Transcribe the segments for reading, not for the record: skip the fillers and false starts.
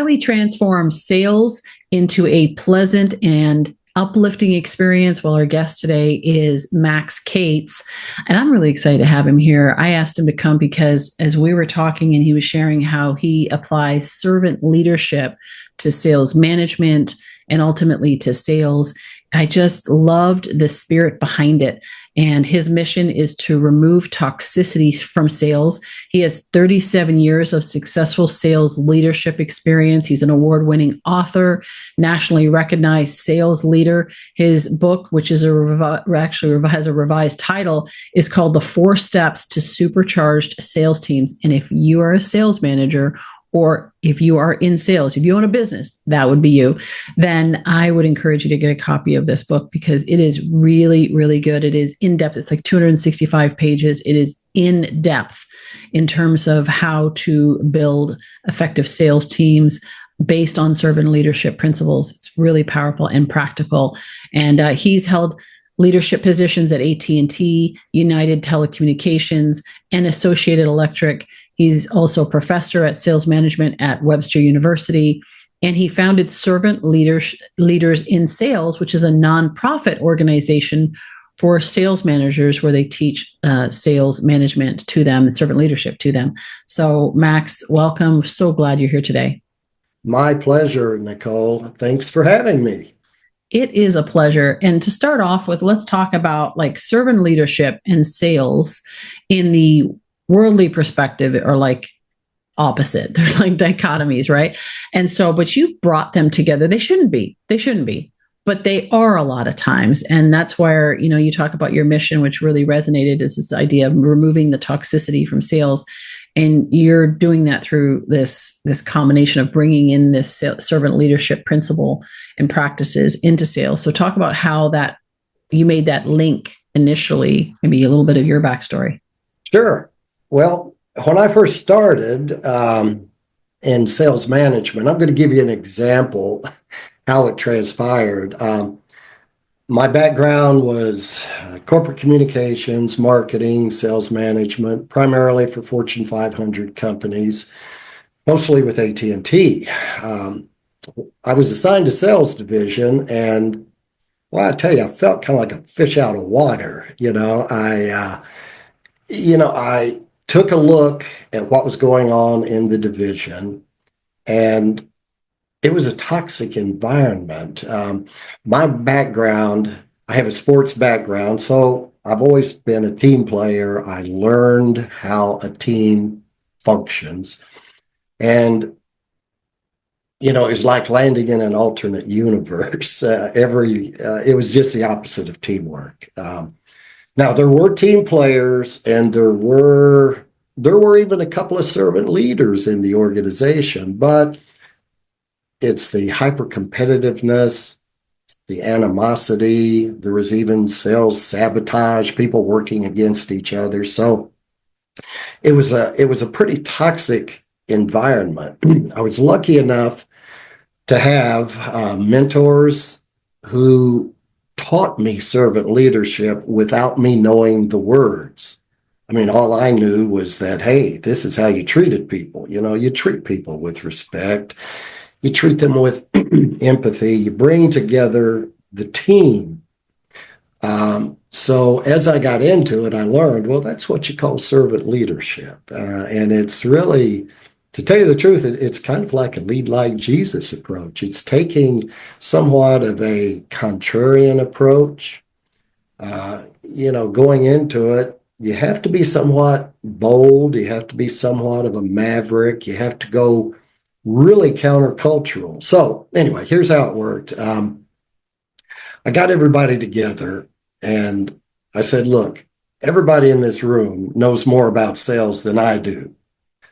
he transforms sales into a pleasant and uplifting experience. Well, our guest today is Max Cates, and I'm really excited to have him here. I asked him to come because as we were talking and he was sharing how he applies servant leadership to sales management and ultimately to sales, I just loved the spirit behind it. And his mission is to remove toxicity from sales. He has 37 years of successful sales leadership experience. He's an award-winning author, nationally recognized sales leader. His book, which is has a revised title, is called The 4 Steps to Supercharged Sales Teams. And if you are a sales manager, or if you are in sales, if you own a business, that would be you, then I would encourage you to get a copy of this book because it is really, really good. It is in depth. It's like 265 pages. It is in depth in terms of how to build effective sales teams based on servant leadership principles. It's really powerful and practical. And he's held leadership positions at AT&T, United Telecommunications, and Associated Electric. He's also a professor at sales management at Webster University, and he founded Servant Leaders in Sales, which is a nonprofit organization for sales managers where they teach sales management to them and servant leadership to them. So, Max, welcome. So glad you're here today. My pleasure, Nicole. Thanks for having me. It is a pleasure. And to start off with, let's talk about like servant leadership and sales in the worldly perspective are like opposite. There's like dichotomies, right? And so, but you've brought them together. They shouldn't be, but they are a lot of times. And that's where, you talk about your mission, which really resonated, is this idea of removing the toxicity from sales. And you're doing that through this combination of bringing in this servant leadership principle and practices into sales. So talk about how that you made that link initially, maybe a little bit of your backstory. Sure. Well, when I first started in sales management, I'm going to give you an example how it transpired. My background was corporate communications, marketing, sales management, primarily for Fortune 500 companies, mostly with AT&T. I was assigned to sales division, and well, I tell you, I felt kind of like a fish out of water. I took a look at what was going on in the division, and it was a toxic environment. My background, I have a sports background, so I've always been a team player. I learned how a team functions. And, it's like landing in an alternate universe. It was just the opposite of teamwork. Now, there were team players, and there were even a couple of servant leaders in the organization, but it's the hyper-competitiveness, the animosity. There was even sales sabotage, people working against each other. So it was a pretty toxic environment. I was lucky enough to have mentors who taught me servant leadership without me knowing the words. I mean, all I knew was that, hey, this is how you treated people. You treat people with respect. You treat them with empathy. You bring together the team. So as I got into it, I learned, well, that's what you call servant leadership. And it's really, to tell you the truth, it's kind of like a lead like Jesus approach. It's taking somewhat of a contrarian approach. Going into it, you have to be somewhat bold. You have to be somewhat of a maverick. You have to go really countercultural. So anyway, here's how it worked. I got everybody together and I said, look, everybody in this room knows more about sales than I do.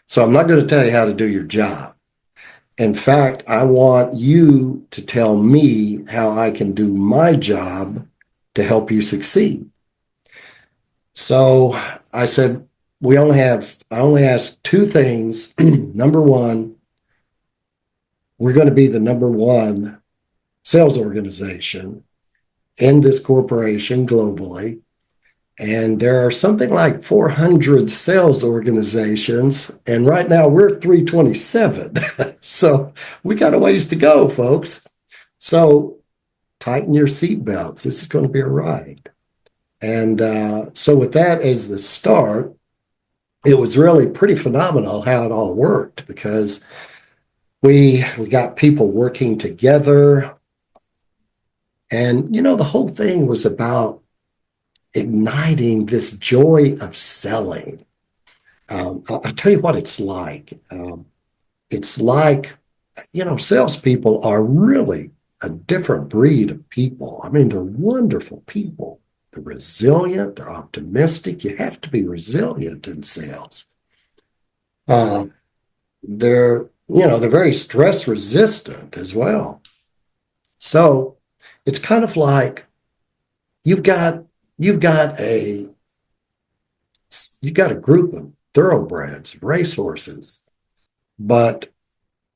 So I'm not going to tell you how to do your job. In fact, I want you to tell me how I can do my job to help you succeed. So I said, I only ask 2 things. Number one, we're going to be the number 1 sales organization in this corporation globally. And there are something like 400 sales organizations, and right now we're 327. So we got a ways to go, folks. So tighten your seatbelts. This is going to be a ride. And so with that as the start, it was really pretty phenomenal how it all worked, because we got people working together. And, the whole thing was about igniting this joy of selling. I'll tell you what it's like. It's like, salespeople are really a different breed of people. I mean, they're wonderful people. They're resilient. They're optimistic. You have to be resilient in sales. Uh, they're very stress resistant as well. So it's kind of like you've got you've got a you've got a group of thoroughbreds, racehorses, but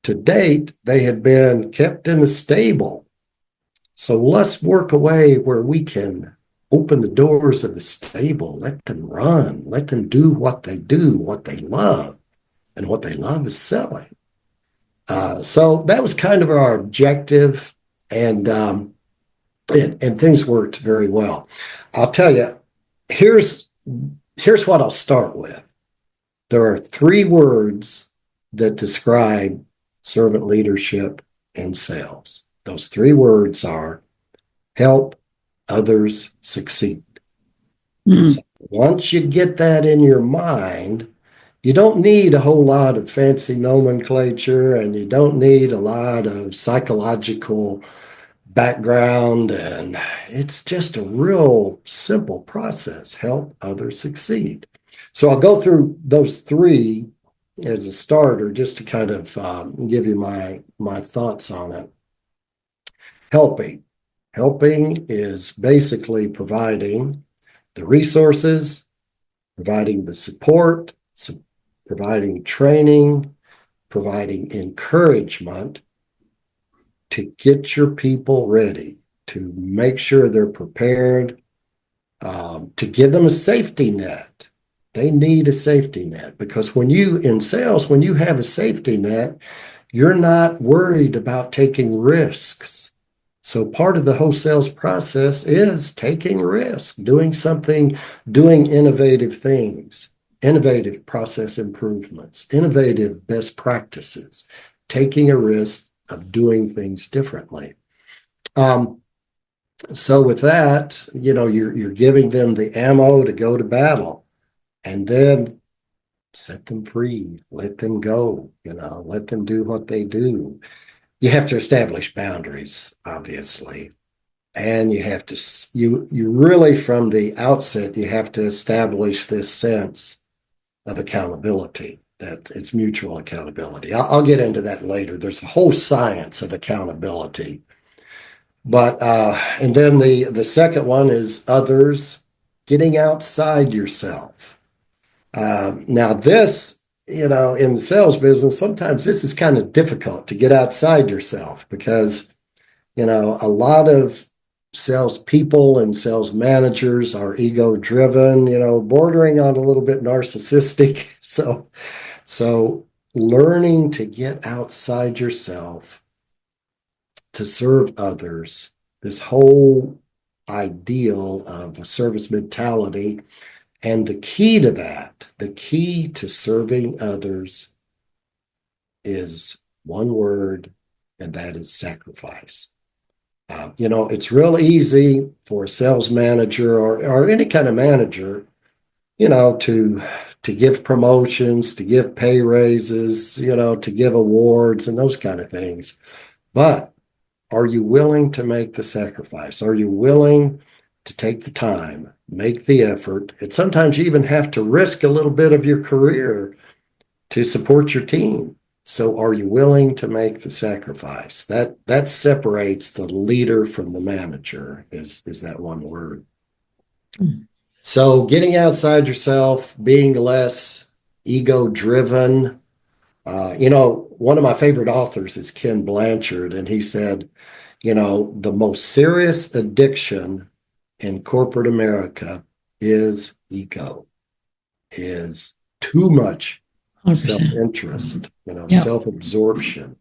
to date they had been kept in the stable. So let's work away where we can open the doors of the stable, let them run, let them do, what they love, and what they love is selling. So that was kind of our objective, and things worked very well. I'll tell you, here's what I'll start with. There are 3 words that describe servant leadership in sales. Those 3 words are help others succeed. So once you get that in your mind, you don't need a whole lot of fancy nomenclature, and you don't need a lot of psychological background, and it's just a real simple process. Help others succeed. So I'll go through those 3 as a starter, just to kind of give you my thoughts on it. Helping is basically providing the resources, providing the support, providing training, providing encouragement to get your people ready, to make sure they're prepared, to give them a safety net. They need a safety net, because in sales, when you have a safety net, you're not worried about taking risks. So part of the whole sales process is taking risks, doing something, doing innovative things, innovative process improvements, innovative best practices, taking a risk of doing things differently. So with that, you're giving them the ammo to go to battle, and then set them free, let them go, let them do what they do. You have to establish boundaries, obviously. And you have to, you really, from the outset, you have to establish this sense of accountability, that it's mutual accountability. I'll get into that later. There's a whole science of accountability. But, and then the second one is others, getting outside yourself. Now this, in the sales business, sometimes this is kind of difficult to get outside yourself, because, a lot of salespeople and sales managers are ego driven, bordering on a little bit narcissistic. So learning to get outside yourself to serve others, this whole ideal of a service mentality. And the key to that, the key to serving others, is one word, and that is sacrifice. It's real easy for a sales manager or any kind of manager, to give promotions, to give pay raises, to give awards and those kind of things. But are you willing to make the sacrifice? Are you willing to take the time, make the effort? And sometimes you even have to risk a little bit of your career to support your team. So are you willing to make the sacrifice? That separates the leader from the manager, is that one word. So getting outside yourself, being less ego driven. One of my favorite authors is Ken Blanchard, and he said, the most serious addiction in corporate America is ego, is too much 100%. self-interest, Yep. self-absorption.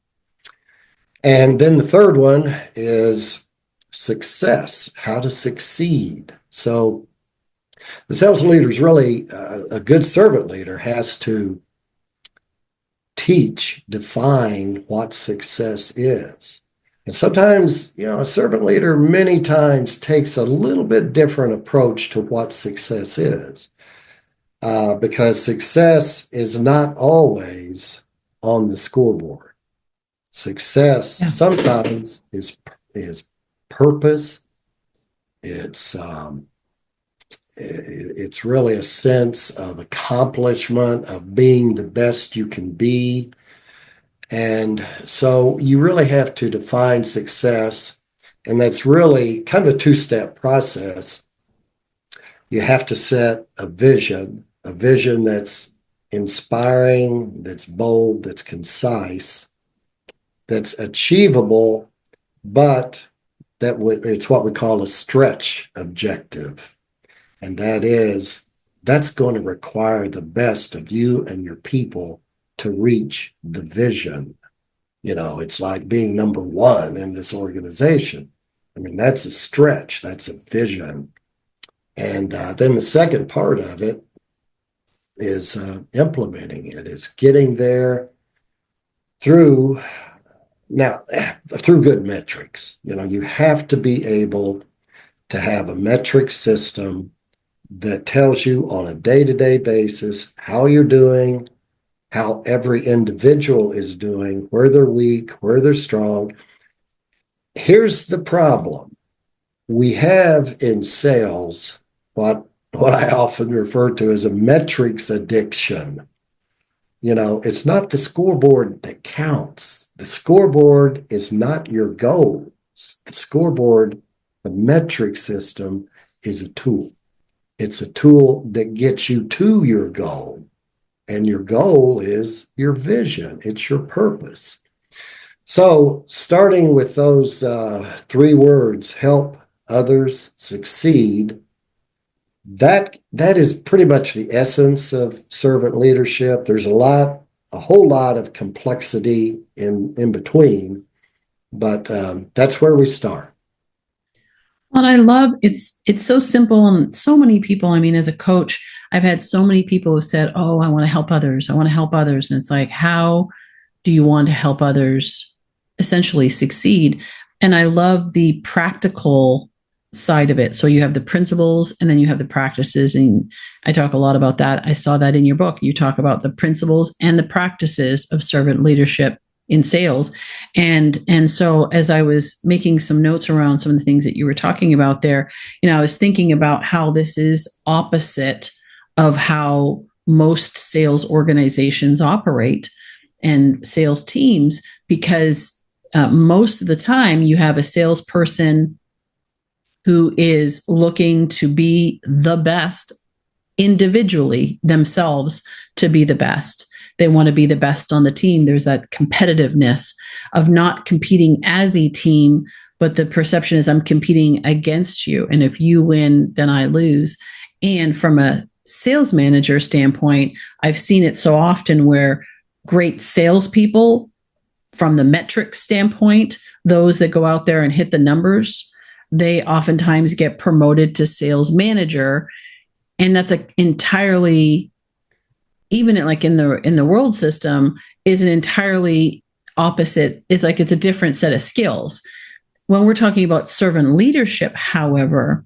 And then the third one is success, how to succeed. So the sales leader is really a good servant leader has to teach, define what success is. And sometimes, a servant leader many times takes a little bit different approach to what success is, because success is not always on the scoreboard. Success sometimes is purpose. It's really a sense of accomplishment, of being the best you can be. And so you really have to define success. And that's really kind of a two-step process. You have to set a vision that's inspiring, that's bold, that's concise, that's achievable, but it's what we call a stretch objective. And that's going to require the best of you and your people to reach the vision. It's like being number one in this organization. I mean, that's a stretch, that's a vision. And then the second part of it is implementing it, is getting there through good metrics. You have to be able to have a metric system that tells you on a day-to-day basis how you're doing, how every individual is doing, where they're weak, where they're strong. Here's the problem. We have in sales what I often refer to as a metrics addiction. It's not the scoreboard that counts. The scoreboard is not your goals. The scoreboard, the metric system, is a tool. It's a tool that gets you to your goal. And your goal is your vision. It's your purpose. So starting with those three words, help others succeed, that is pretty much the essence of servant leadership. There's a whole lot of complexity in between, but that's where we start. Well, I love it's so simple, and so many people, I mean, as a coach, I've had so many people who said, "Oh, I want to help others. I want to help others." And it's like, how do you want to help others essentially succeed? And I love the practical side of it. So you have the principles and then you have the practices. And I talk a lot about that. I saw that in your book. You talk about the principles and the practices of servant leadership in sales. And so as I was making some notes around some of the things that you were talking about there, I was thinking about how this is opposite of how most sales organizations operate and sales teams, because most of the time you have a salesperson who is looking to be the best individually themselves, to be the best. They want to be the best on the team. There's that competitiveness of not competing as a team, but the perception is I'm competing against you. And if you win, then I lose. And from a sales manager standpoint, I've seen it so often where great salespeople, from the metrics standpoint, those that go out there and hit the numbers, they oftentimes get promoted to sales manager. And that's entirely, even in the world system, is an entirely opposite. It's like it's a different set of skills. When we're talking about servant leadership, however,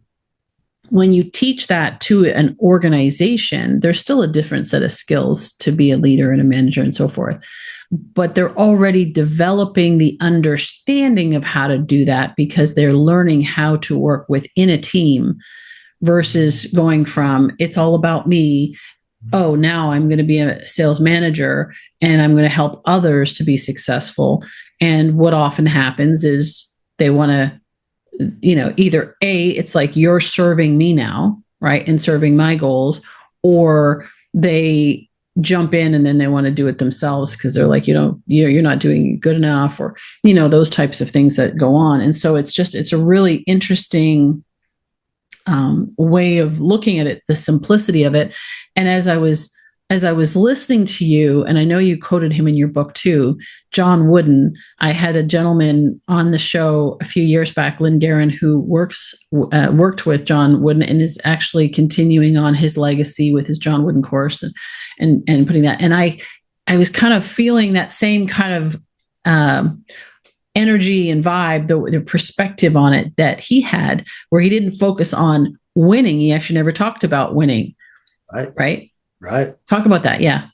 when you teach that to an organization, there's still a different set of skills to be a leader and a manager and so forth. But they're already developing the understanding of how to do that because they're learning how to work within a team versus going from it's all about me. Oh, now I'm going to be a sales manager and I'm going to help others to be successful. And what often happens is they want to, either it's like you're serving me now, right? And serving my goals, or they jump in and then they want to do it themselves because they're like, you're not doing good enough, or, those types of things that go on. And so it's a really interesting way of looking at it, the simplicity of it. And as I was listening to you, and I know you quoted him in your book too, John Wooden. I had a gentleman on the show a few years back, Lynn Guerin, who worked with John Wooden and is actually continuing on his legacy with his John Wooden course and putting that. And I was kind of feeling that same kind of energy and vibe, the perspective on it that he had, where he didn't focus on winning. He actually never talked about winning. Right. Talk about that. Yeah.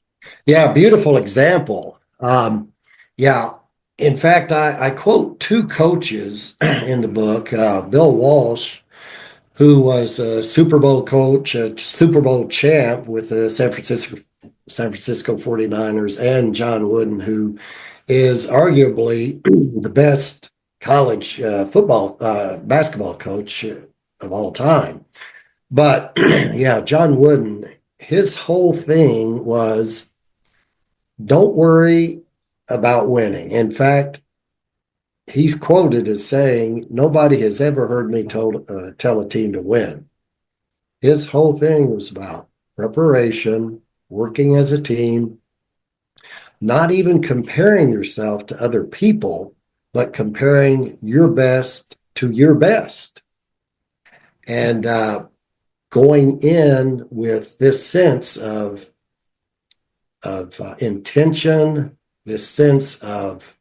Yeah. Beautiful example. Yeah. In fact, I quote two coaches in the book, Bill Walsh, who was a Super Bowl coach, a Super Bowl champ with the San Francisco 49ers, and John Wooden, who is arguably the best college basketball coach of all time. But yeah, John Wooden, his whole thing was don't worry about winning. In fact, he's quoted as saying, nobody has ever heard me tell a team to win. His whole thing was about preparation, working as a team, not even comparing yourself to other people, but comparing your best to your best. And going in with this sense of intention, this sense of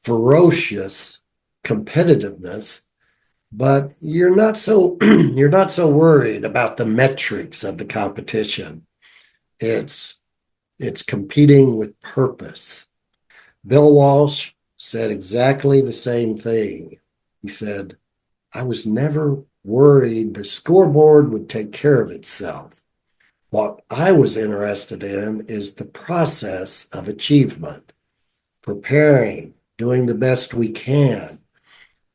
ferocious competitiveness, but you're not so worried about the metrics of the competition. It's competing with purpose. Bill Walsh said exactly the same thing. He said, I was never worried the scoreboard would take care of itself. What I was interested in is the process of achievement, preparing, doing the best we can,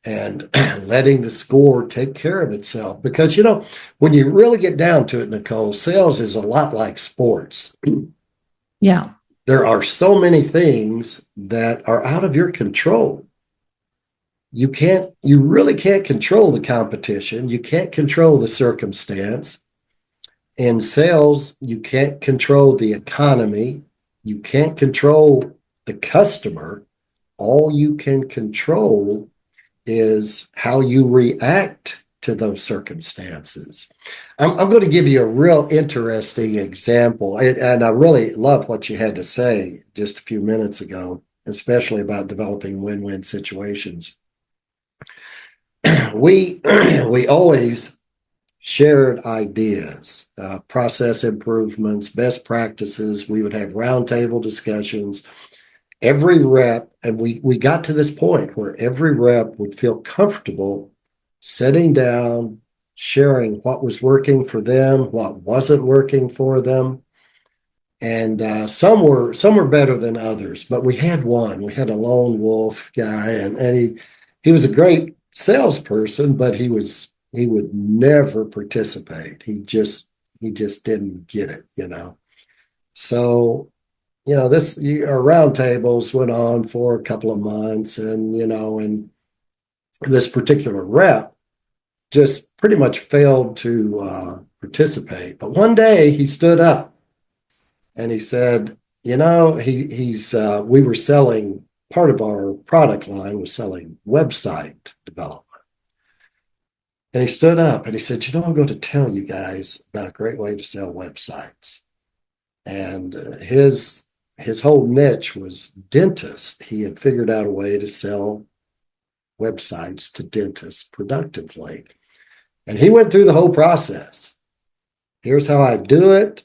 and letting the score take care of itself. Because, when you really get down to it, Nicole, sales is a lot like sports. Yeah. There are so many things that are out of your control. You really can't control the competition. You can't control the circumstance. In sales, you can't control the economy. You can't control the customer. All you can control is how you react to those circumstances. I'm going to give you a real interesting example, and I really love what you had to say just a few minutes ago, especially about developing win-win situations. We always shared ideas, process improvements, best practices. We would have roundtable discussions. Every rep, and we got to this point where every rep would feel comfortable sitting down, sharing what was working for them, what wasn't working for them. And some were better than others, but we had a lone wolf guy, and he was a great salesperson, but he would never participate. He just didn't get it. So, our roundtables went on for a couple of months, and this particular rep just pretty much failed to participate. But one day he stood up and he said, we were selling, part of our product line was selling website development. And he stood up and he said, I'm going to tell you guys about a great way to sell websites. And his whole niche was dentists. He had figured out a way to sell websites to dentists productively. And he went through the whole process. Here's how I do it.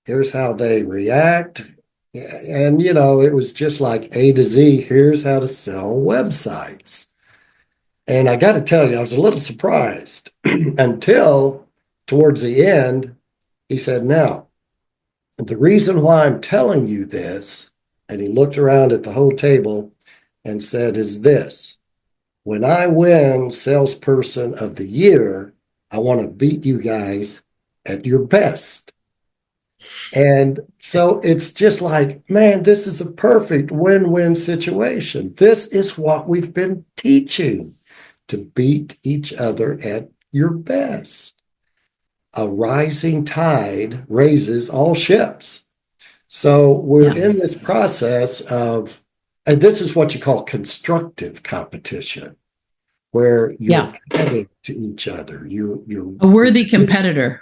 Here's how they react. And, it was just like A to Z. Here's how to sell websites. And I got to tell you, I was a little surprised until towards the end, he said, now, the reason why I'm telling you this, and he looked around at the whole table and said, is this: when I win Salesperson of the Year, I want to beat you guys at your best. And so it's just like, man, this is a perfect win-win situation. This is what we've been teaching, to beat each other at your best. a rising tide raises all ships. So we're Yeah. in this process of, and this is what you call constructive competition, where you're Yeah. adding to each other. You're A worthy competitor.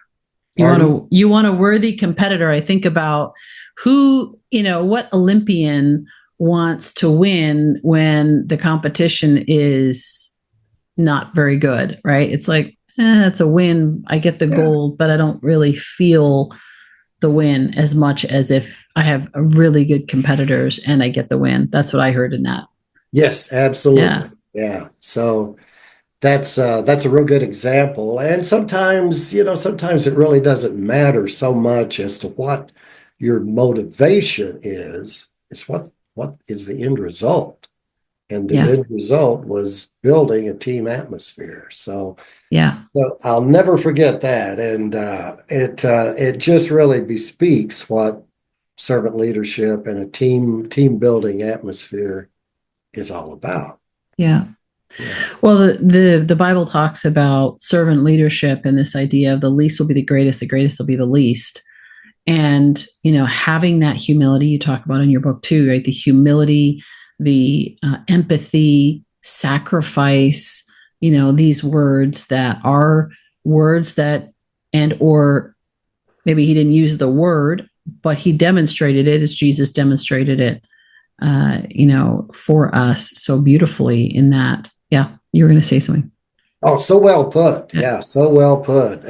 pardon? You want a worthy competitor. I think about who, what Olympian wants to win when the competition is not very good, right? It's like, it's a win. I get the Yeah. gold, but I don't really feel the win as much as if I have a really good competitors and I get the win. That's what I heard in that. Yes, Yeah. absolutely. Yeah. So that's a real good example. And sometimes, sometimes it really doesn't matter so much as to what your motivation is. It's what is the end result. And the Yeah. end result was building a team atmosphere. Yeah. So I'll never forget that. And it just really bespeaks what servant leadership and a team building atmosphere is all about. Yeah. Yeah. Well, the Bible talks about servant leadership and this idea of the least will be the greatest will be the least. And, having that humility you talk about in your book too, right? The humility, the empathy, sacrifice, these words that are words that, and, or maybe he didn't use the word, but he demonstrated it as Jesus demonstrated it, for us so beautifully in that. Yeah. You were going to say something. Oh, so well put. Yeah. Yeah, so well put.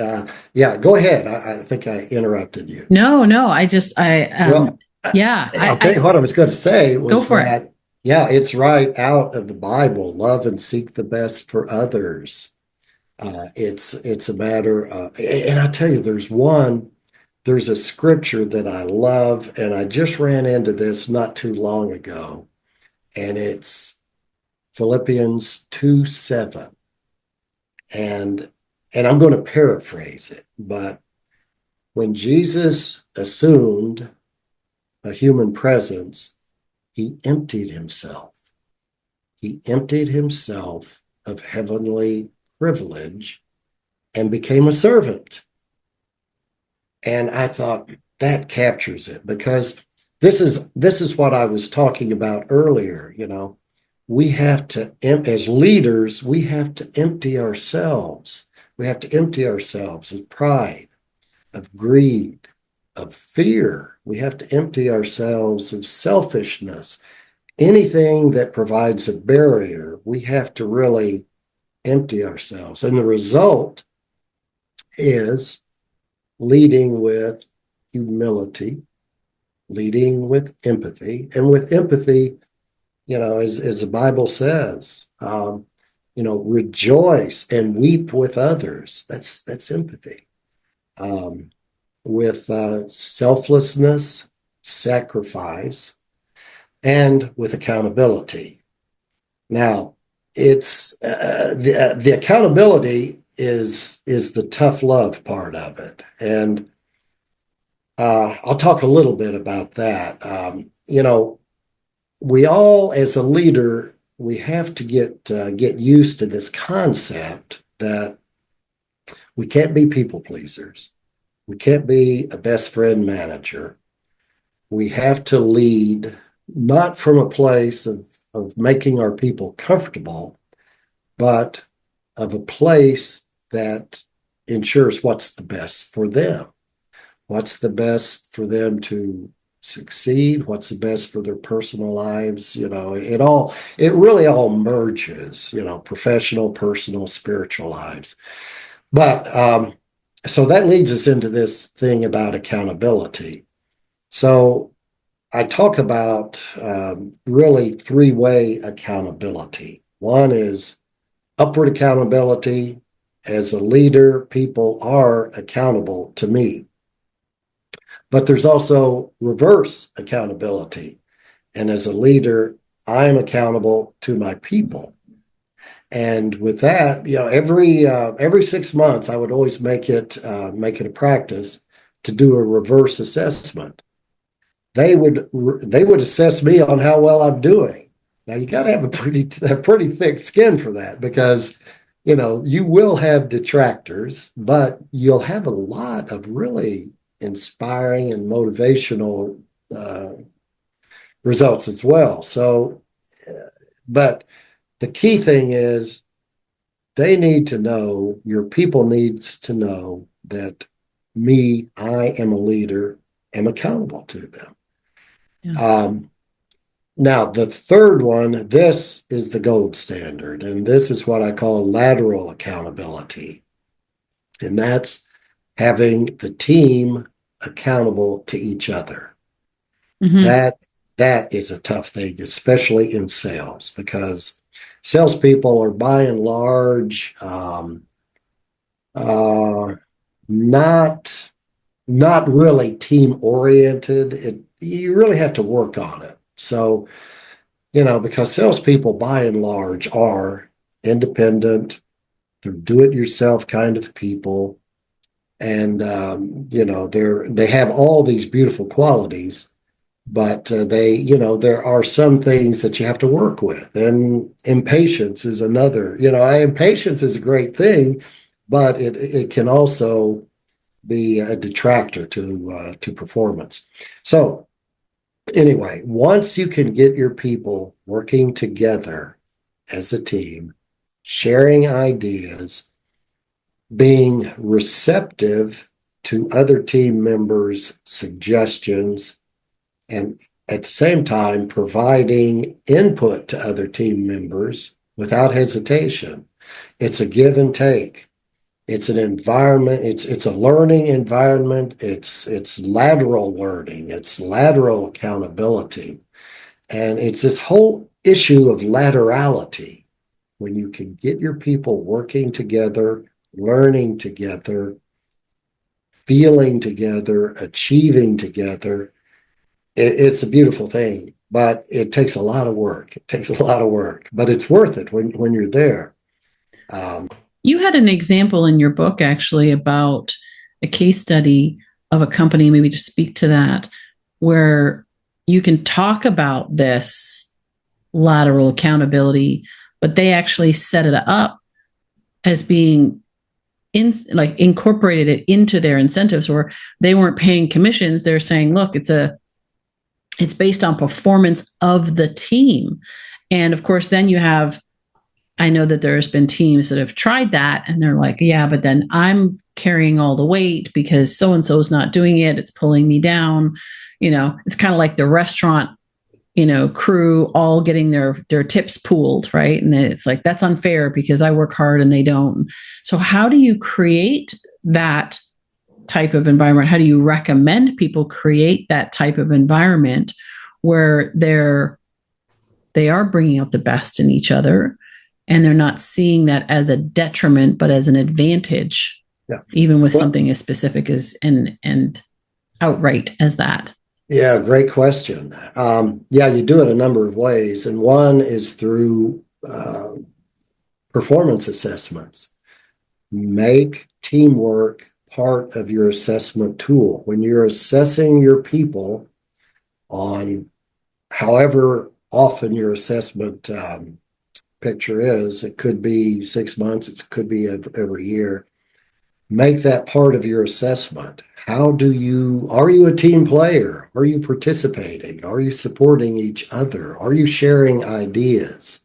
Yeah, go ahead. I think I interrupted you. No, Well, yeah, I'll tell you what I was going to say go was for it. that, yeah, it's right out of the Bible. Love and seek the best for others. It's a matter of, and I tell you, there's a scripture that I love, and I just ran into this not too long ago, and it's Philippians 2:7. And I'm going to paraphrase it, but when Jesus assumed a human presence, he emptied himself. He emptied himself of heavenly privilege and became a servant. And I thought that captures it, because this is what I was talking about earlier. We have to, as leaders, we have to empty ourselves. We have to empty ourselves of pride, of greed, of fear. We have to empty ourselves of selfishness. Anything that provides a barrier, we have to really empty ourselves. And the result is leading with humility, leading with empathy. And with empathy, as the Bible says, rejoice and weep with others. That's empathy. With selflessness, sacrifice, and with accountability. Now, it's the accountability is the tough love part of it, and I'll talk a little bit about that. We all, as a leader, we have to get used to this concept that we can't be people pleasers. We can't be a best friend manager. We have to lead not from a place of making our people comfortable, but of a place that ensures what's the best for them. What's the best for them to succeed? What's the best for their personal lives? It really all merges, professional, personal, spiritual lives. But so that leads us into this thing about accountability. So I talk about really three-way accountability. One is upward accountability. As a leader, people are accountable to me. But there's also reverse accountability. And as a leader, I'm accountable to my people. And with that, every 6 months, I would always make it a practice to do a reverse assessment. They would assess me on how well I'm doing. Now you got to have a pretty thick skin for that, because you will have detractors, but you'll have a lot of really inspiring and motivational results as well. So, but the key thing is they need to know, your people needs to know that I am a leader, am accountable to them. Yeah. Now, the third one, this is the gold standard, and this is what I call lateral accountability. And that's having the team accountable to each other. Mm-hmm. That is a tough thing, especially in sales, because salespeople are by and large uh, not not really team oriented. You really have to work on it. So, because salespeople by and large are independent, they're do-it-yourself kind of people, and they have all these beautiful qualities, but there are some things that you have to work with, and impatience is another. Impatience is a great thing, but it can also be a detractor to performance. So anyway, once you can get your people working together as a team, sharing ideas, being receptive to other team members' suggestions, and at the same time providing input to other team members without hesitation. It's a give and take. It's an environment. It's a learning environment. It's lateral learning. It's lateral accountability, and it's this whole issue of laterality. When you can get your people working together, learning together, feeling together, achieving together, it's a beautiful thing. But it takes a lot of work. It takes a lot of work, but it's worth it when you're there. You had an example in your book actually about a case study of a company, maybe just speak to that, where you can talk about this lateral accountability, but they actually set it up as being incorporated it into their incentives, or they weren't paying commissions. They're saying, look, it's based on performance of the team. And of course, then I know that there's been teams that have tried that and they're like, yeah, but then I'm carrying all the weight because so-and-so is not doing it. It's pulling me down. It's kind of like the restaurant, crew all getting their tips pooled, right? And it's like, that's unfair because I work hard and they don't. So how do you create that type of environment? How do you recommend people create that type of environment where they are bringing out the best in each other, and they're not seeing that as a detriment, but as an advantage, Yeah. even with something as specific as and outright as that? Yeah, great question. You do it a number of ways, and one is through performance assessments. Make teamwork part of your assessment tool. When you're assessing your people on however often your assessment picture is, it could be 6 months, it could be every year. Make that part of your assessment. Are you a team player? Are you participating? Are you supporting each other? Are you sharing ideas?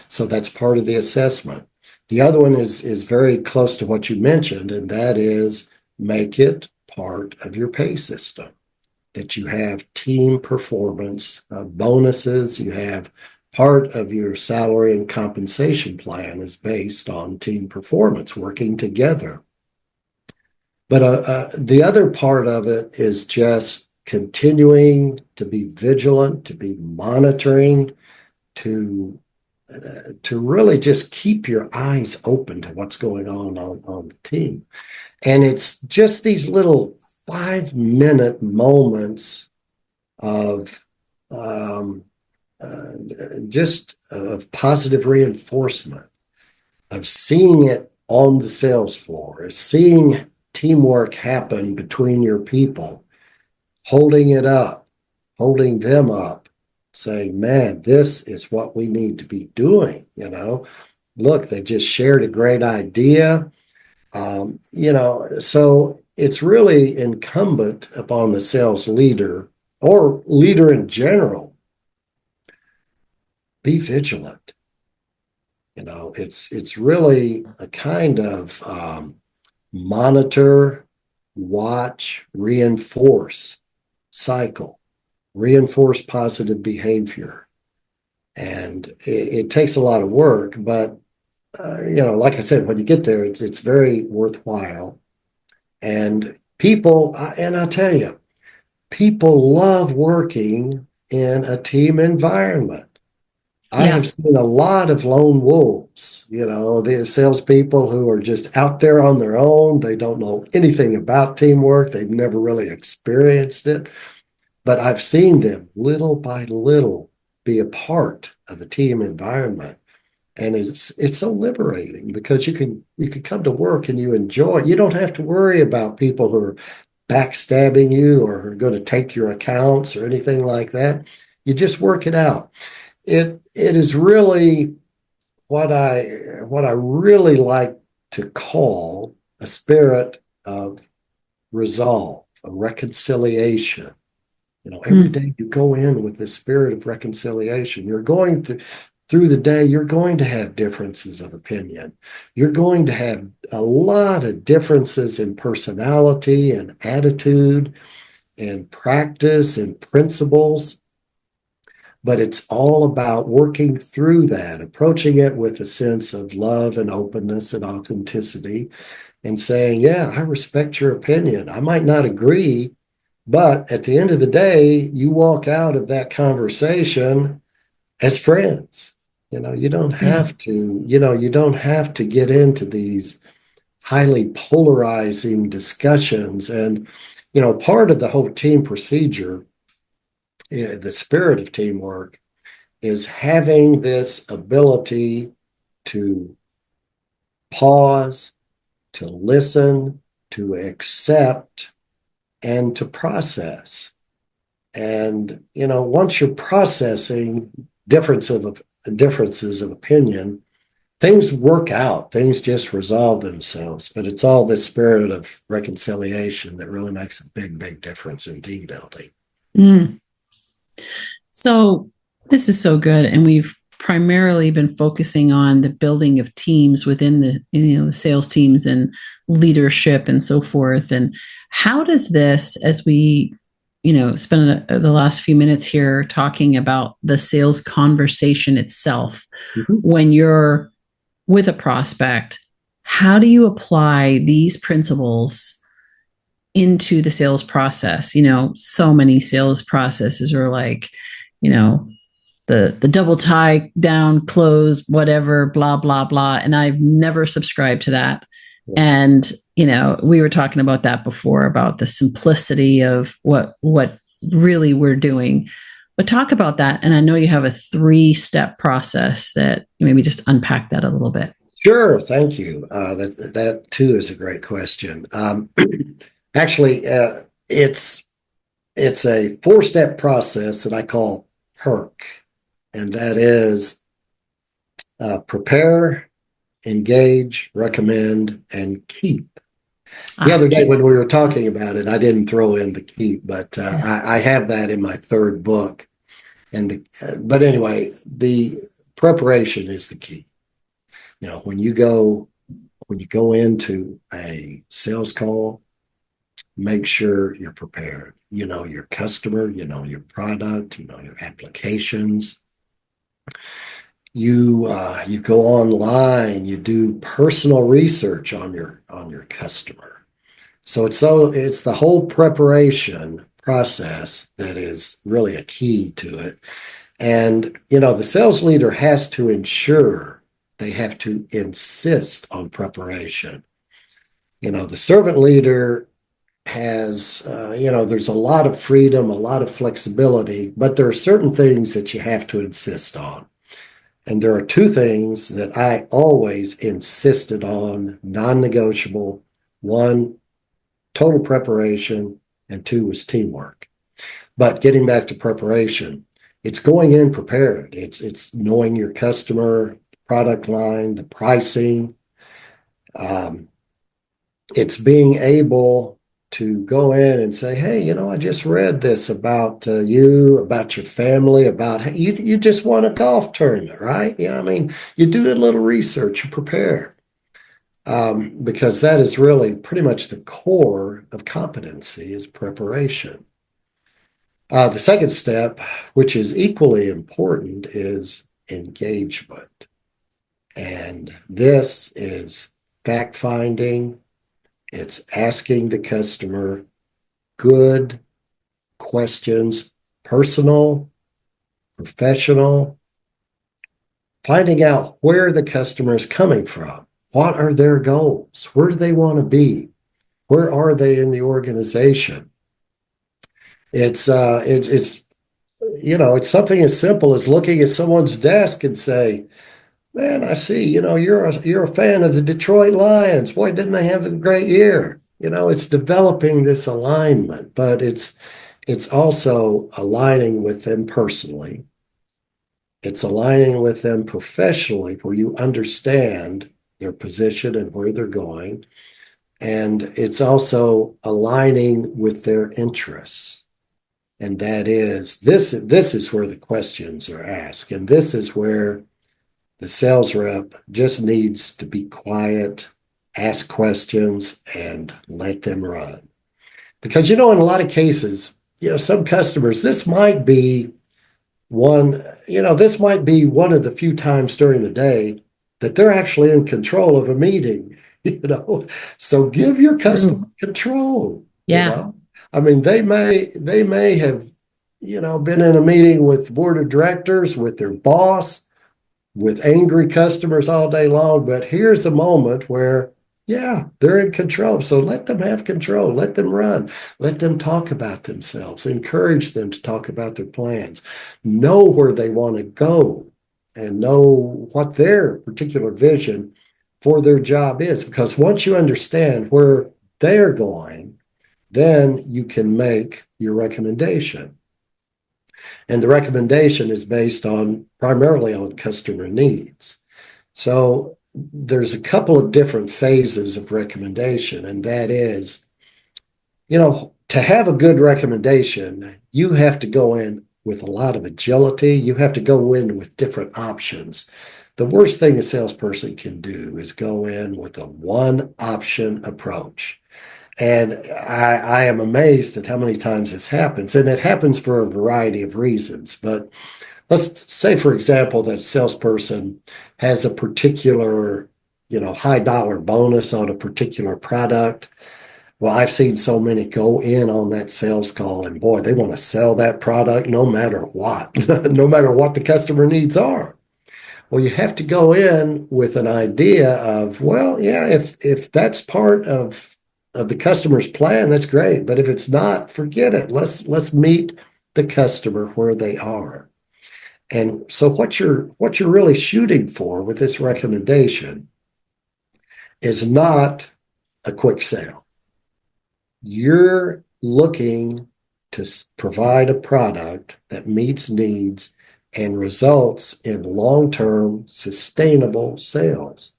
So that's part of the assessment. The other one is very close to what you mentioned, and that is make it part of your pay system. That you have team performance bonuses, you have part of your salary and compensation plan is based on team performance, working together. But the other part of it is just continuing to be vigilant, to be monitoring, to really just keep your eyes open to what's going on the team. And it's just these little 5-minute moments of just of positive reinforcement, of seeing it on the sales floor, seeing teamwork happen between your people, holding it up, holding them up, saying, man, this is what we need to be doing, look, they just shared a great idea. So it's really incumbent upon the sales leader or leader in general, be vigilant. It's really a kind of monitor, watch, reinforce cycle, reinforce positive behavior. And it takes a lot of work, but like I said, when you get there, it's very worthwhile. And people, and I tell you, people love working in a team environment. I Yeah. have seen a lot of lone wolves, the salespeople who are just out there on their own. They don't know anything about teamwork. They've never really experienced it. But I've seen them little by little be a part of a team environment. And it's so liberating because you can come to work and you enjoy. You don't have to worry about people who are backstabbing you or are going to take your accounts or anything like that. You just work it out. It is really what I really like to call a spirit of resolve, a reconciliation. Every Mm. day you go in with this spirit of reconciliation. Through the day, you're going to have differences of opinion. You're going to have a lot of differences in personality and attitude and practice and principles. But it's all about working through that, approaching it with a sense of love and openness and authenticity, and saying, yeah, I respect your opinion. I might not agree, but at the end of the day, you walk out of that conversation as friends. Yeah. You don't have to get into these highly polarizing discussions. And, part of the whole team procedure, the spirit of teamwork, is having this ability to pause, to listen, to accept, and to process. And, once you're processing differences of opinion, things work out, things just resolve themselves. But it's all this spirit of reconciliation that really makes a big, big difference in team building. Mm. So this is so good, and we've primarily been focusing on the building of teams within the sales teams and leadership and so forth. And how does this, as we spend the last few minutes here talking about the sales conversation itself, Mhm. when you're with a prospect, how do you apply these principles into the sales process? So many sales processes are like, you know, the double tie down, close, whatever, blah, blah, blah. And I've never subscribed to that. And, we were talking about that before, about the simplicity of what really we're doing. But talk about that. And I know you have a 3-step process that maybe just unpack that a little bit. Sure, thank you. That too is a great question. Actually, it's a 4-step process that I call PERC, and that is prepare, engage, recommend, and keep. The other day Keep. when we were talking about it, I didn't throw in the keep, but I have that in my third book. But anyway, the preparation is the key. When you go into a sales call, make sure you're prepared. You know your customer, you know your product, you know your applications. You go online, you do personal research on your customer. So it's the whole preparation process that is really a key to it. And the sales leader has to ensure, they have to insist on preparation. The servant leader has, there's a lot of freedom, a lot of flexibility, but there are certain things that you have to insist on. And there are 2 things that I always insisted on, non-negotiable. One, total preparation, and 2 was teamwork. But getting back to preparation, it's going in prepared. It's knowing your customer, product line, the pricing. Um, it's being able to go in and say, hey, I just read this about you, about your family, about hey, you just won a golf tournament, right? You do a little research, you prepare. Because that is really pretty much the core of competency is preparation. The second step, which is equally important, is engagement. And this is fact finding, it's asking the customer good questions, personal, professional, finding out where the customer is coming from. What are their goals? Where do they want to be? Where are they in the organization? It's something as simple as looking at someone's desk and say, "Man, I see. You're a fan of the Detroit Lions. Boy, didn't they have a great year?" It's developing this alignment, but it's also aligning with them personally. It's aligning with them professionally, where you understand their position and where they're going. And it's also aligning with their interests. And that is, this is where the questions are asked. And this is where the sales rep just needs to be quiet, ask questions, and let them run. Because, in a lot of cases, some customers, this might be one of the few times during the day that they're actually in control of a meeting, So give your customer control, Yeah. They may have, been in a meeting with board of directors, with their boss, with angry customers all day long, but here's a moment where, yeah, they're in control. So let them have control, let them run, let them talk about themselves, encourage them to talk about their plans, know where they want to go, and know what their particular vision for their job is. Because once you understand where they're going, then you can make your recommendation. And the recommendation is based primarily on customer needs. So there's a couple of different phases of recommendation, and that is, to have a good recommendation, you have to go in with a lot of agility. You have to go in with different options. The worst thing a salesperson can do is go in with a one option approach. And I am amazed at how many times this happens. And it happens for a variety of reasons. But let's say, for example, that a salesperson has a particular, high dollar bonus on a particular product. Well, I've seen so many go in on that sales call, and boy, they want to sell that product no matter what, no matter what the customer needs are. Well, you have to go in with an idea of, well, yeah, if that's part of the customer's plan, that's great. But if it's not, forget it. Let's meet the customer where they are. And so what you're really shooting for with this recommendation is not a quick sale. You're looking to provide a product that meets needs and results in long-term sustainable sales.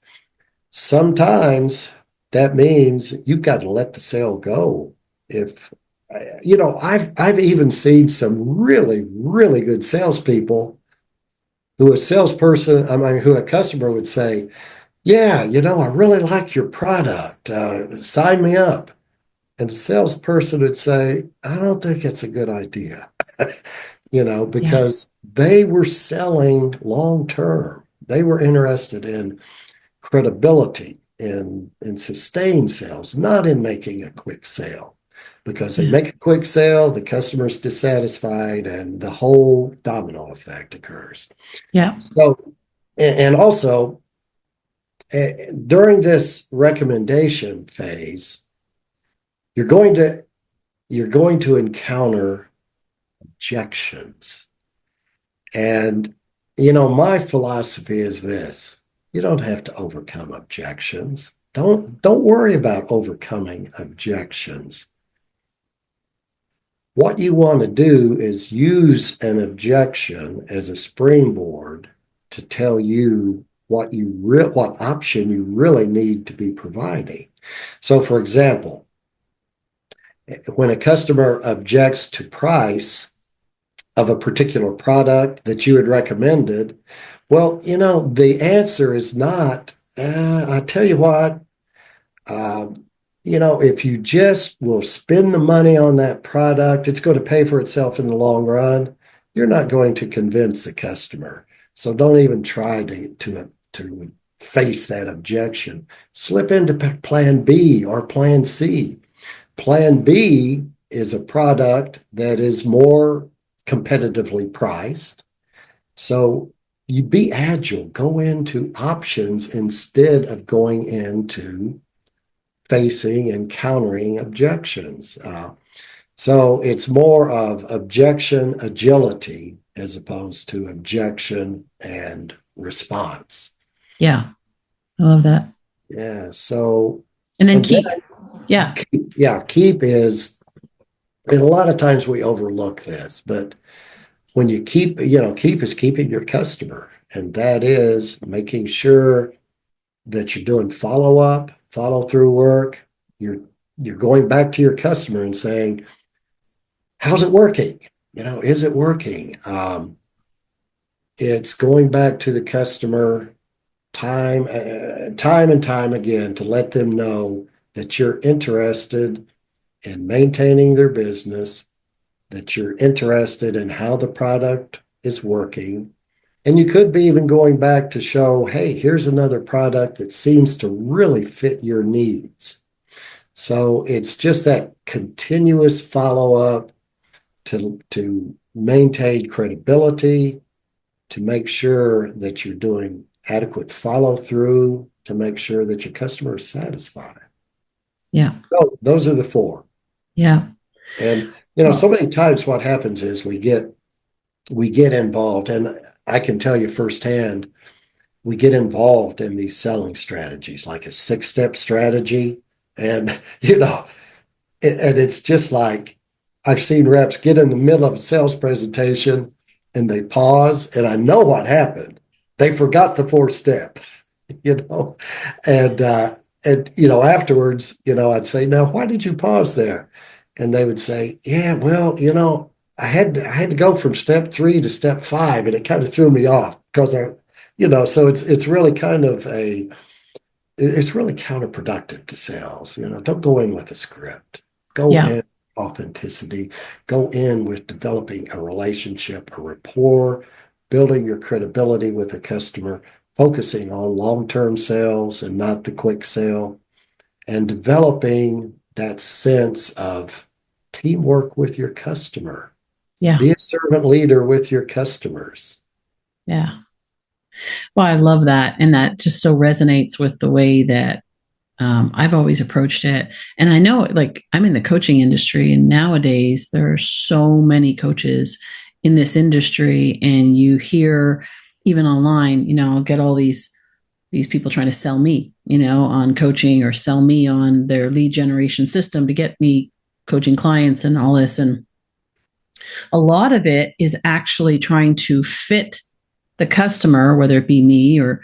Sometimes that means you've got to let the sale go. I've even seen some really, really good salespeople who a customer would say, yeah, I really like your product. Sign me up. And the salesperson would say, I don't think it's a good idea, Yeah. because they were selling long term. They were interested in credibility in sustained sales, not in making a quick sale. Because they Yeah. make a quick sale, the customer's dissatisfied, and the whole domino effect occurs. Yeah. So, and also during this recommendation phase, you're going to encounter objections. And my philosophy is this: you don't have to overcome objections. Don't worry about overcoming objections. What you want to do is use an objection as a springboard to tell you what option you really need to be providing. So, for example, when a customer objects to price of a particular product that you had recommended, well, the answer is not, I tell you what, if you just will spend the money on that product, it's going to pay for itself in the long run. You're not going to convince the customer. So don't even try to face that objection. Slip into plan B or plan C. Plan B is a product that is more competitively priced. So you be agile, go into options instead of going into facing and countering objections. So it's more of objection agility as opposed to objection and response. Yeah. I love that. Yeah. So, and then keep. Yeah. Keep is, and a lot of times we overlook this, but when you keep is keeping your customer. And that is making sure that you're doing follow-up, follow-through work. You're going back to your customer and saying, how's it working? Is it working? It's going back to the customer time and time again to let them know that you're interested in maintaining their business, that you're interested in how the product is working. And you could be even going back to show, hey, here's another product that seems to really fit your needs. So it's just that continuous follow-up to maintain credibility, to make sure that you're doing adequate follow-through, to make sure that your customer is satisfied. Yeah. So those are the four. Yeah. And, so many times what happens is we get involved, and I can tell you firsthand, we get involved in these selling strategies, like a 6-step strategy. And, and it's just like, I've seen reps get in the middle of a sales presentation and they pause, and I know what happened. They forgot the 4th step, and afterwards, I'd say, now, why did you pause there? And they would say, yeah, well, I had to go from step 3 to step 5, and it kind of threw me off because so it's really kind of it's really counterproductive to sales. Don't go in with a script. Go in authenticity. Go in with developing a relationship, a rapport, building your credibility with the customer, focusing on long-term sales and not the quick sale, and developing that sense of teamwork with your customer. Yeah. Be a servant leader with your customers. Yeah. Well, I love that. And that just so resonates with the way that I've always approached it. And I know, like, I'm in the coaching industry, and nowadays there are so many coaches in this industry, and you hear even online, I'll get all these people trying to sell me, on coaching, or sell me on their lead generation system to get me coaching clients and all this. And a lot of it is actually trying to fit the customer, whether it be me or,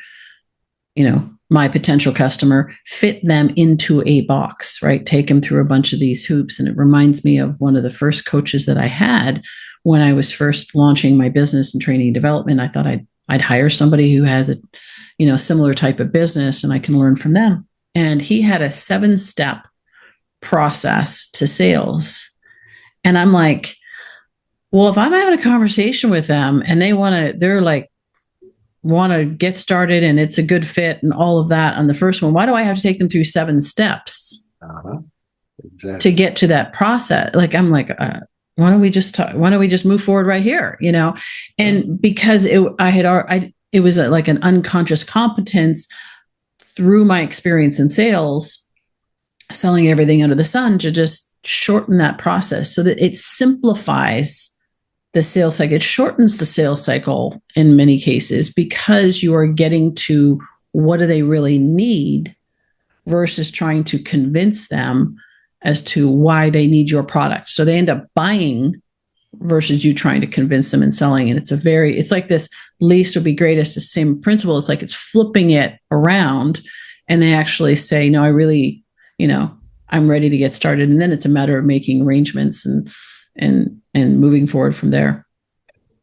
my potential customer, fit them into a box, right? Take them through a bunch of these hoops. And it reminds me of one of the first coaches that I had when I was first launching my business and training and development. I thought I'd hire somebody who has a, similar type of business, and I can learn from them. And he had a 7-step process to sales. And I'm like, well, if I'm having a conversation with them and they're like, want to get started and it's a good fit and all of that on the first one, why do I have to take them through 7 steps exactly. to get to that process? Like, I'm like, why don't we just move forward right here? And because it was like an unconscious competence through my experience in sales, selling everything under the sun, to just shorten that process so that it simplifies the sales cycle. It shortens the sales cycle in many cases, because you are getting to what do they really need versus trying to convince them as to why they need your product. So they end up buying versus you trying to convince them and selling. And it's like this least would be greatest, the same principle. It's like it's flipping it around, and they actually say, no, I really, I'm ready to get started. And then it's a matter of making arrangements and moving forward from there.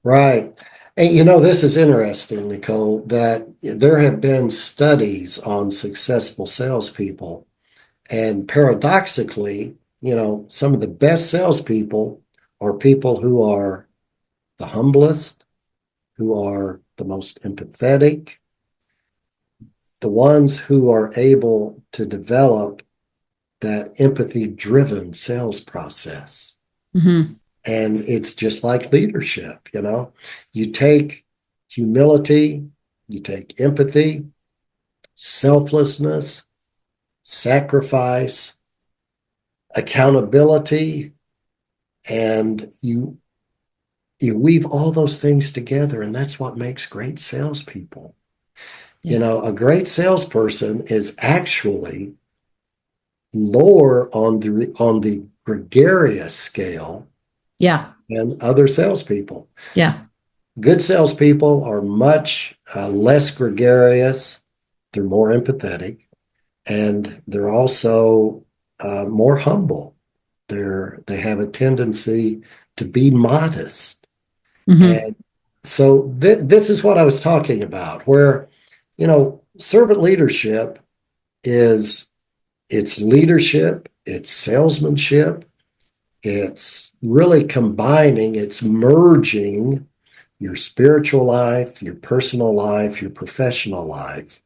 Right. And this is interesting, Nicole, that there have been studies on successful salespeople. And paradoxically, some of the best salespeople are people who are the humblest, who are the most empathetic, the ones who are able to develop that empathy-driven sales process. Mm-hmm. And it's just like leadership, you take humility, you take empathy, selflessness, sacrifice, accountability, and you weave all those things together, and that's what makes great salespeople. Yeah. A great salesperson is actually lower on the gregarious scale Yeah. than other salespeople. Yeah. Good salespeople are much less gregarious. They're more empathetic, and they're also more humble. They have a tendency to be modest. Mm-hmm. And so this is what I was talking about, where, servant leadership is it's leadership, it's salesmanship, it's really combining, it's merging your spiritual life, your personal life, your professional life.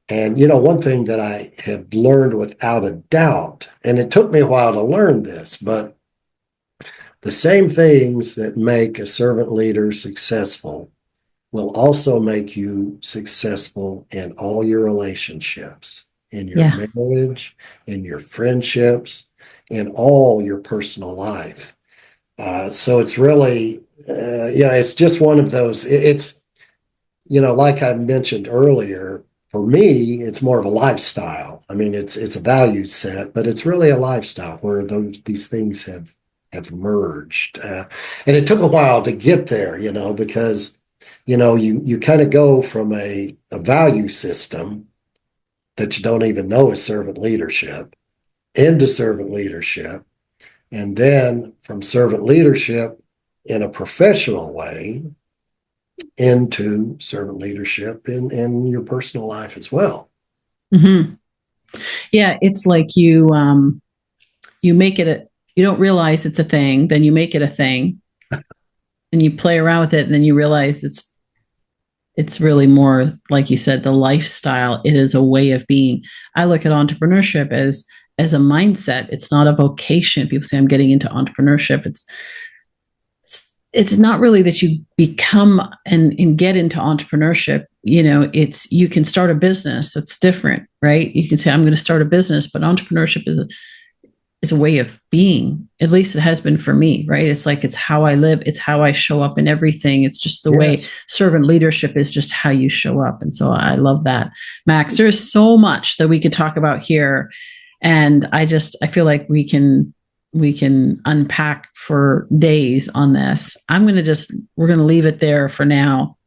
And, one thing that I have learned without a doubt, and it took me a while to learn this, but the same things that make a servant leader successful will also make you successful in all your relationships, in your Yeah. marriage, in your friendships, in all your personal life. So it's really, it's just one of those. It's, like I mentioned earlier, for me, it's more of a lifestyle. I mean, it's a value set, but it's really a lifestyle where these things have merged. And it took a while to get there, because you kind of go from a value system that you don't even know is servant leadership into servant leadership, and then from servant leadership in a professional way into servant leadership in your personal life as well. Mm-hmm. Yeah. It's like you make it you don't realize it's a thing, then you make it a thing, and you play around with it, and then you realize it's really more, like you said, the lifestyle. It is a way of being. I look at entrepreneurship as a mindset. It's not a vocation. People say I'm getting into entrepreneurship. It's not really that you become and get into entrepreneurship. It's you can start a business. That's different, right? You can say I'm going to start a business, but entrepreneurship is a way of being. At least it has been for me, right? It's like it's how I live, it's how I show up in everything. It's just the way. Yes. Servant leadership is just how you show up. And so I love that. Max, there's so much that we could talk about here. And I feel like we can unpack for days on this. We're going to leave it there for now.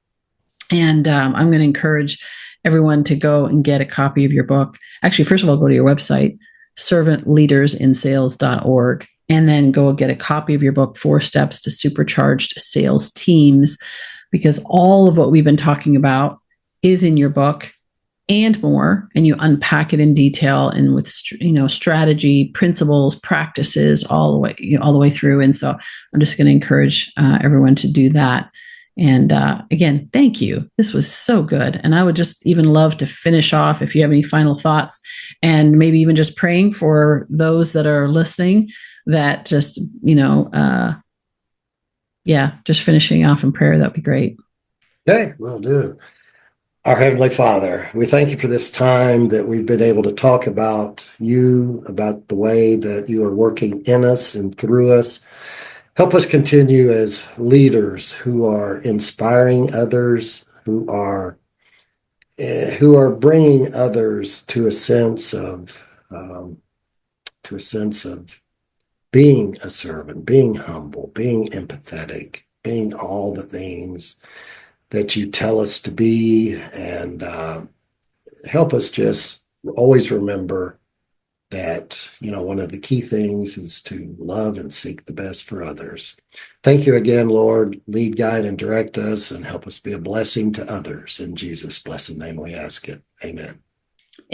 And I'm going to encourage everyone to go and get a copy of your book. Actually, first of all, go to your website, servantleadersinsales.org, and then go get a copy of your book, 4 Steps to Supercharged Sales Teams, because all of what we've been talking about is in your book and more, and you unpack it in detail and with strategy, principles, practices, all the way through. And so I'm just going to encourage everyone to do that. And again, thank you. This was so good. And I would just even love to finish off if you have any final thoughts, and maybe even just praying for those that are listening, that just, just finishing off in prayer. That'd be great. Okay, will do. Our Heavenly Father, we thank you for this time that we've been able to talk about you, about the way that you are working in us and through us. Help us continue as leaders who are inspiring others, who are bringing others to a sense of being a servant, being humble, being empathetic, being all the things that you tell us to be, and help us just always remember that, one of the key things is to love and seek the best for others. Thank you again, Lord. Lead, guide, and direct us and help us be a blessing to others. In Jesus' blessed name we ask it. Amen.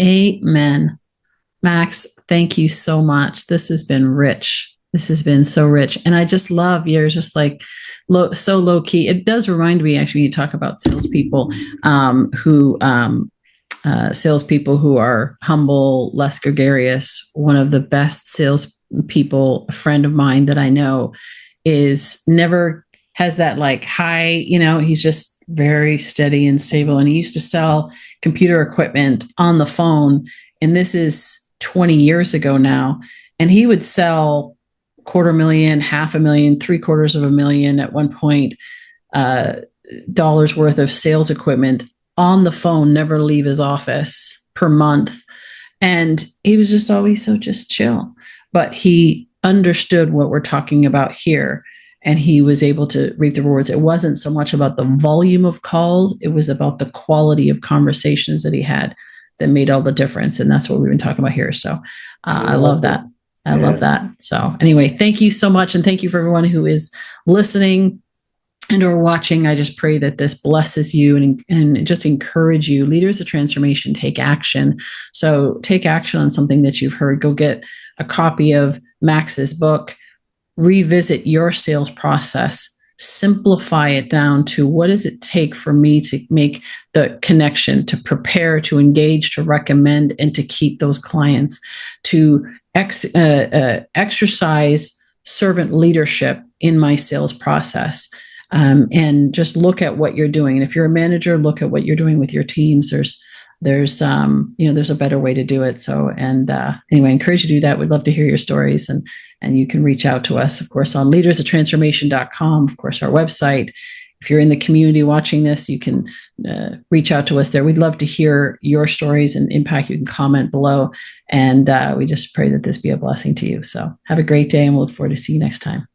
Amen. Max, thank you so much. This has been rich. This has been so rich. And I just love you're just like so low key. It does remind me, actually, when you talk about salespeople salespeople who are humble, less gregarious. One of the best salespeople, a friend of mine that I know, is never has that like high, he's just very steady and stable. And he used to sell computer equipment on the phone. And this is 20 years ago now. And he would sell $250,000, $500,000, $750,000 at one point, dollars worth of sales equipment on the phone, never leave his office per month. And he was just always so just chill. But he understood what we're talking about here. And he was able to reap the rewards. It wasn't so much about the volume of calls. It was about the quality of conversations that he had that made all the difference. And that's what we've been talking about here. So I love that. I love that. So anyway, thank you so much. And thank you for everyone who is listening and or watching. I just pray that this blesses you and just encourage you. Leaders of transformation take action. So take action on something that you've heard. Go get a copy of Max's book. Revisit your sales process. Simplify it down to what does it take for me to make the connection, to prepare, to engage, to recommend, and to keep those clients, to exercise servant leadership in my sales process. And just look at what you're doing. And if you're a manager, look at what you're doing with your teams. There's a better way to do it. So, anyway, I encourage you to do that. We'd love to hear your stories, and you can reach out to us, of course, on leadersoftransformation.com, of course, our website. If you're in the community watching this, you can reach out to us there. We'd love to hear your stories and impact. You can comment below. And we just pray that this be a blessing to you. So have a great day, and we'll look forward to see you next time.